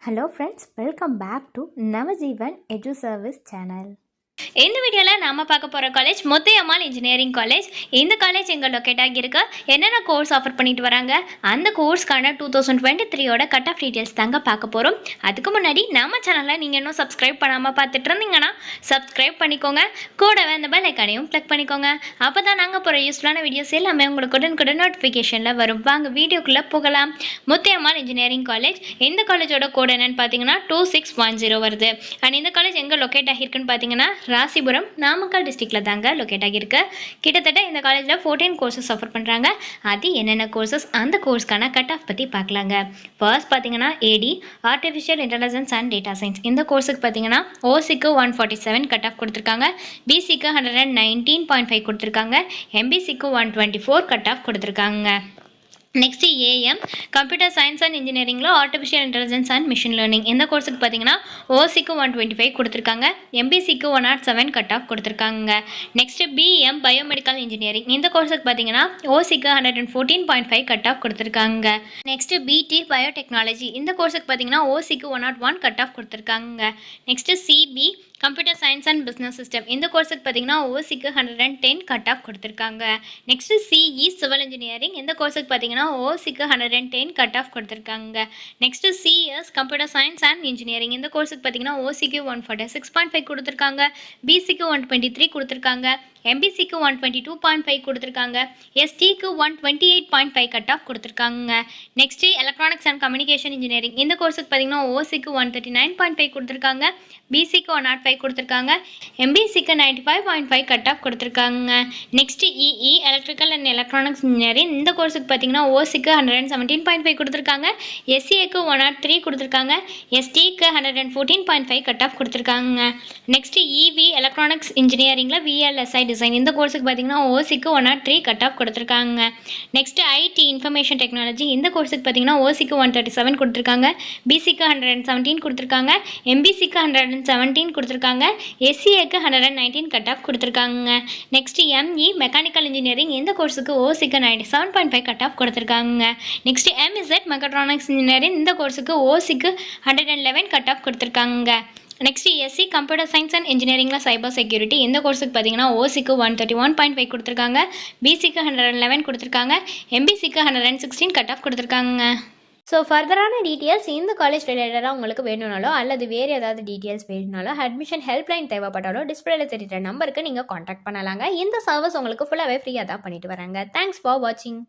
Hello friends, welcome back to Navajeevan Edu Service channel. இந்த வீடியோவில் நாம் பார்க்க போகிற காலேஜ் முத்தையம்மாள் இன்ஜினியரிங் காலேஜ். இந்த காலேஜ் எங்கே லொக்கேட் ஆகியிருக்கு, என்னென்ன கோர்ஸ் ஆஃபர் பண்ணிட்டு வராங்க, அந்த கோர்ஸ்க்கான 2023 கட் ஆஃப் டீட்டெயில்ஸ் தாங்க பார்க்க போகிறோம். அதுக்கு முன்னாடி நம்ம சேனலில் நீங்கள் இன்னும் சப்ஸ்கிரைப் பண்ணாமல் பார்த்துட்டு இருந்தீங்கன்னா சப்ஸ்கிரைப் பண்ணிக்கோங்க. கூடவே அந்த பெல் ஐக்கானையும் கிளிக் பண்ணிக்கோங்க. அப்போ தான் நாங்கள் போகிற யூஸ்ஃபுல்லான வீடியோஸ் எல்லாமே உங்களுக்கு உடனுக்குடன் நோட்டிஃபிகேஷனில் வரும். வாங்க வீடியோக்குள்ளே போகலாம். முத்தையம்மாள் இன்ஜினியரிங் காலேஜ், இந்த காலேஜோட கோட் என்னன்னு பார்த்தீங்கன்னா 2610 வருது. அண்ட் இந்த காலேஜ் எங்கே லொக்கேட் ஆகியிருக்குன்னு பார்த்தீங்கன்னா ராசிபுரம், நாமக்கல் டிஸ்ட்ரிக்ட்ல தாங்க லொக்கேட் ஆகியிருக்கு. கிட்டத்தட்ட இந்த காலேஜில் 14 கோர்சஸ் ஆஃபர் பண்ணுறாங்க. அது என்னென்ன கோர்சஸ், அந்த கோர்ஸ்க்கான கட் ஆஃப் பற்றி பார்க்கலாங்க. ஃபர்ஸ்ட் பார்த்தீங்கன்னா AD, artificial intelligence and data science. இந்த கோர்ஸுக்கு பார்த்தீங்கன்னா ஓசிக்கு 147 கட் ஆஃப் கொடுத்துருக்காங்க, பிசிக்கு 119.5 கொடுத்துருக்காங்க, எம்பிசிக்கு 124 கட் ஆஃப் கொடுத்துருக்காங்க. Next AM, computer science and இன்ஜினியரிங்கில் artificial intelligence and machine learning. இந்த கோர்ஸுக்கு பார்த்தீங்கன்னா ஓசிக்கு 125 கொடுத்துருக்காங்க, எம்பிசிக்கு 107 கட் ஆஃப் கொடுத்துருக்காங்க. Next BM, biomedical engineering. இந்த கோர்ஸுக்கு பார்த்தீங்கன்னா ஓசிக்கு 114.5 கட் ஆஃப் கொடுத்துருக்காங்க. Next BT, biotechnology. இந்த கோர்ஸுக்கு பார்த்தீங்கன்னா ஓசிக்கு 101 கட் ஆஃப் கொடுத்துருக்காங்க. Next CB, computer science and business system. இந்த கோர்ஸுக்கு பார்த்தீங்கன்னா ஓசிக்கு 110 கட் ஆஃப் கொடுத்துருக்காங்க. Next CE, civil engineering. இந்த கோர்ஸுக்கு பார்த்தீங்கன்னா ஓசிக்கு 110 கட் ஆஃப் கொடுத்துருக்காங்க. Next CS, computer science and engineering. இந்த கோர்ஸுக்கு பார்த்தீங்கன்னா ஓசிக்கு 146.5 கொடுத்துருக்காங்க, பிசிக்கு 123 கொடுத்துருக்காங்க, எம்பிசிக்கு 122.5 கொடுத்துருக்காங்க, எஸ்டிக்கு 128.5 கட் ஆஃப் கொடுத்துருக்காங்க. Next electronics and communication engineering. இந்த கோர்ஸுக்கு பார்த்தீங்கன்னா ஓசிக்கு 139.5 கொடுத்துருக்காங்க, பிசிக்கு 105 கொடுத்துருக்காங்க, எம்பிசிக்கு 95.5 கட் ஆஃப் கொடுத்துருக்காங்க. Next EE, electrical and electronics engineering. இந்த கோர்ஸுக்கு பார்த்தீங்கன்னா ஓசிக்கு 117.5 கொடுத்துருக்காங்க, எஸ்சிஏக்கு 103 கொடுத்துருக்காங்க, எஸ்டிக்கு 114.5 கட் ஆஃப் கொடுத்துருக்காங்க. நெக்ஸ்ட் இவி, எலக்ட்ரானிக்ஸ் இன்ஜினியரிங்கில் விஎல்எஸ்ஐ டிசைன். இந்த கோர்ஸுக்கு பார்த்தீங்கன்னா ஓசிக்கு 103 கட் ஆஃப் கொடுத்துருக்காங்க. Next IT, information technology. இந்த கோர்ஸுக்கு பார்த்தீங்கன்னா ஓசிக்கு 137 கொடுத்துருக்காங்க, பிசிக்கு 117 கொடுத்துருக்காங்க, எம்பிசிக்கு 117 கொடுத்துருக்காங்க, எஸ்சிஏக்கு 119 கட் ஆஃப் கொடுத்துருக்காங்க. Next ME, mechanical engineering. இந்த கோர்ஸுக்கு ஓசிக்கு 97.5 கட் ஆஃப் கொடுத்துருக்காங்க. Next MEZ, mechatronics engineering. இந்த கோர்ஸுக்கு ஓசிக்கு 111 கட் ஆஃப் கொடுத்துருக்காங்க. Next SC, computer science and இன்ஜினியரிங்கில் சைபர் செக்யூரிட்டி. இந்த கோர்ஸுக்கு பார்த்தீங்கன்னா ஓசிக்கு 131.5 கொடுத்துருக்காங்க, பிசிக்கு 111 கொடுத்துருக்காங்க, எம்பிசிக்கு 116 கட் ஆஃப் கொடுத்துருக்காங்க. ஸோ ஃபர்தரான டீட்டெயில்ஸ் இந்த காலேஜ் ரிலேட்டடாக உங்களுக்கு வேணும்னாலோ அல்லது வேறு ஏதாவது டீட்டெயில்ஸ் வேணும்னாலோ அட்மிஷன் ஹெல்ப்லைன் தேவைப்பட்டாலோ டிஸ்பிளேல தெரியுற நம்பருக்கு நீங்கள் காண்டாக்ட் பண்ணலாங்க. இந்த சர்வீஸ் உங்களுக்கு ஃபுல்லாகவே ஃப்ரீயாக தான் பண்ணிட்டு வராங்க. தேங்க்ஸ் ஃபார் வாட்சிங்.